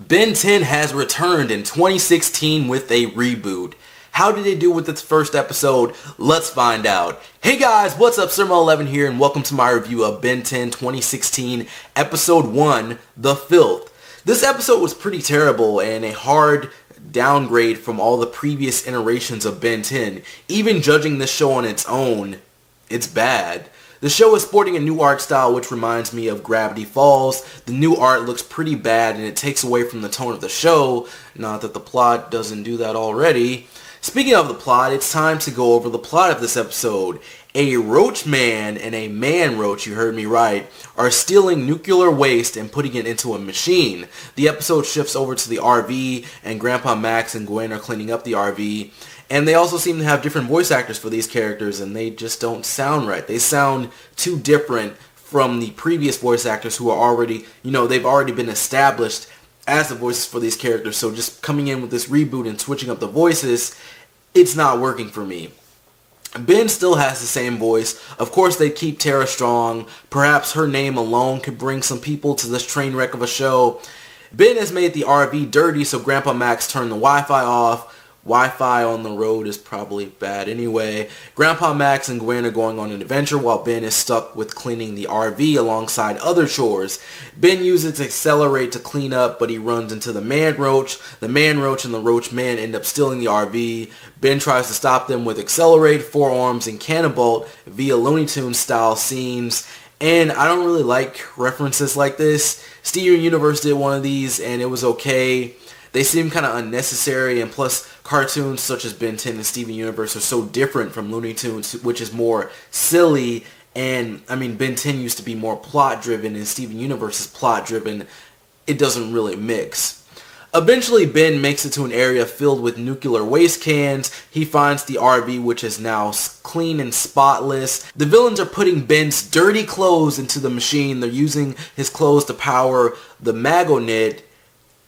Ben 10 has returned in 2016 with a reboot. How did it do with its first episode? Let's find out. Hey guys, what's up? Sirmo11 here and welcome to my review of Ben 10 2016 episode 1, The Filth. This episode was pretty terrible and a hard downgrade from all the previous iterations of Ben 10. Even judging this show on its own, it's bad. The show is sporting a new art style which reminds me of Gravity Falls. The new art looks pretty bad and it takes away from the tone of the show. Not that the plot doesn't do that already. Speaking of the plot, it's time to go over the plot of this episode. A roach man and a man roach, you heard me right, are stealing nuclear waste and putting it into a machine. The episode shifts over to the RV and Grandpa Max and Gwen are cleaning up the RV. And they also seem to have different voice actors for these characters and they just don't sound right. They sound too different from the previous voice actors who are already, they've already been established as the voices for these characters. So just coming in with this reboot and switching up the voices, it's not working for me. Ben still has the same voice. Of course they keep Tara strong. Perhaps her name alone could bring some people to this train wreck of a show. Ben has made the RV dirty so Grandpa Max turned the Wi-Fi off. Wi-Fi on the road is probably bad anyway. Grandpa Max and Gwen are going on an adventure while Ben is stuck with cleaning the RV alongside other chores. Ben uses Accelerate to clean up, but he runs into the man roach. The man roach and the roach man end up stealing the RV. Ben tries to stop them with Accelerate, Forearms, and Cannonbolt via Looney Tunes style scenes. And I don't really like references like this. Steven Universe did one of these and it was okay. They seem kind of unnecessary, and plus cartoons such as Ben 10 and Steven Universe are so different from Looney Tunes, which is more silly. And I mean, Ben 10 used to be more plot driven and Steven Universe is plot driven. It doesn't really mix. Eventually Ben makes it to an area filled with nuclear waste cans. He finds the RV which is now clean and spotless. The villains are putting Ben's dirty clothes into the machine. They're using his clothes to power the Magnet,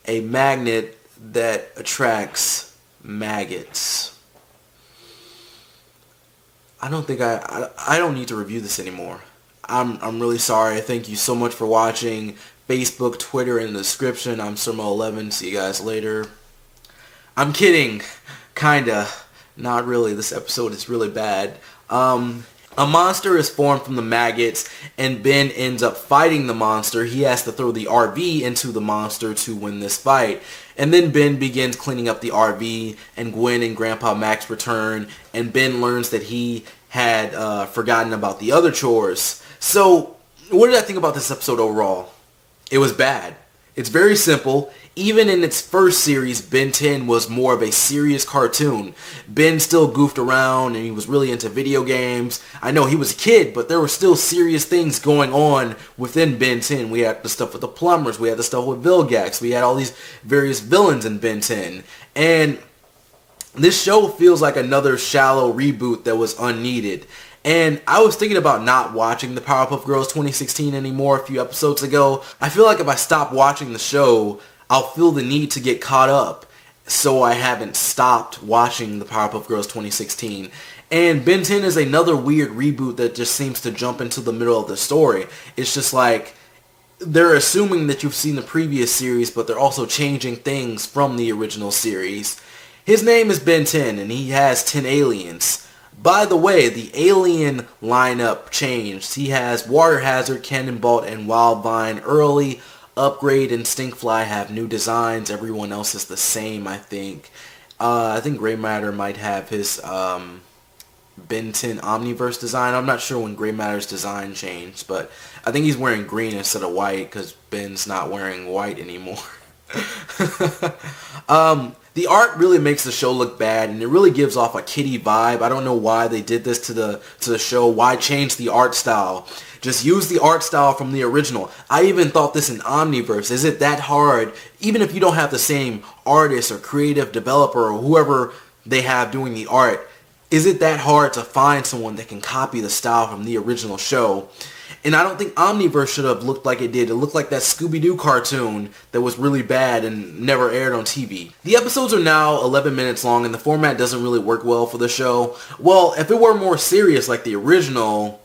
a magnet that attracts maggots. I don't need to review this anymore. I'm really sorry. Thank you so much for watching. Facebook, Twitter in the description. I'm Sirmo11. See you guys later. I'm kidding. Kinda. Not really. This episode is really bad. A monster is formed from the maggots and Ben ends up fighting the monster. He has to throw the RV into the monster to win this fight. And then Ben begins cleaning up the RV and Gwen and Grandpa Max return and Ben learns that he had forgotten about the other chores. So what did I think about this episode overall? It was bad. It's very simple. Even in its first series, Ben 10 was more of a serious cartoon. Ben still goofed around and he was really into video games. I know he was a kid, but there were still serious things going on within Ben 10. We had the stuff with the plumbers, we had the stuff with Vilgax, we had all these various villains in Ben 10. And this show feels like another shallow reboot that was unneeded. And I was thinking about not watching the Powerpuff Girls 2016 anymore a few episodes ago. I feel like if I stop watching the show, I'll feel the need to get caught up. So I haven't stopped watching the Powerpuff Girls 2016. And Ben 10 is another weird reboot that just seems to jump into the middle of the story. It's just like they're assuming that you've seen the previous series, but they're also changing things from the original series. His name is Ben 10 and he has 10 aliens. By the way, the alien lineup changed. He has Water Hazard, Cannonbolt, and Wildvine early. Upgrade and Stinkfly have new designs. Everyone else is the same, I think. I think Grey Matter might have his Ben 10 Omniverse design. I'm not sure when Grey Matter's design changed, but I think he's wearing green instead of white because Ben's not wearing white anymore. The art really makes the show look bad, and it really gives off a kiddie vibe. I don't know why they did this to the show. Why change the art style? Just use the art style from the original. I even thought this in Omniverse. Is it that hard? Even if you don't have the same artist or creative developer or whoever they have doing the art, is it that hard to find someone that can copy the style from the original show? And I don't think Omniverse should have looked like it did. It looked like that Scooby-Doo cartoon that was really bad and never aired on TV. The episodes are now 11 minutes long and the format doesn't really work well for the show. Well, if it were more serious like the original,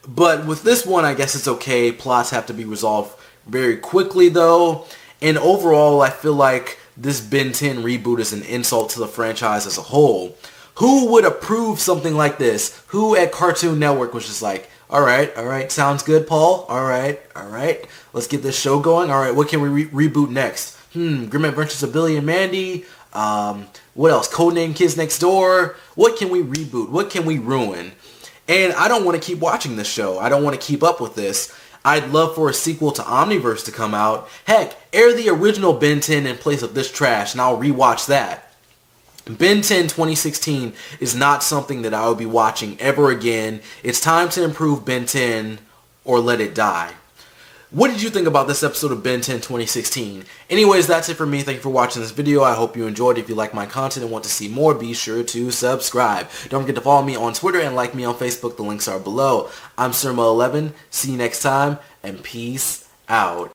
but with this one I guess it's okay. Plots have to be resolved very quickly though. And overall, I feel like this Ben 10 reboot is an insult to the franchise as a whole. Who would approve something like this? Who at Cartoon Network was just like, alright, sounds good, Paul. Alright, let's get this show going. Alright, what can we reboot next? Grim Adventures of Billy and Mandy. What else? Codename Kids Next Door. What can we reboot? What can we ruin? And I don't want to keep watching this show. I don't want to keep up with this. I'd love for a sequel to Omniverse to come out. Heck, air the original Ben 10 in place of this trash and I'll rewatch that. Ben 10 2016 is not something that I will be watching ever again. It's time to improve Ben 10 or let it die. What did you think about this episode of Ben 10 2016? Anyways, that's it for me. Thank you for watching this video. I hope you enjoyed. If you like my content and want to see more, be sure to subscribe. Don't forget to follow me on Twitter and like me on Facebook. The links are below. I'm Surma11. See you next time, and peace out.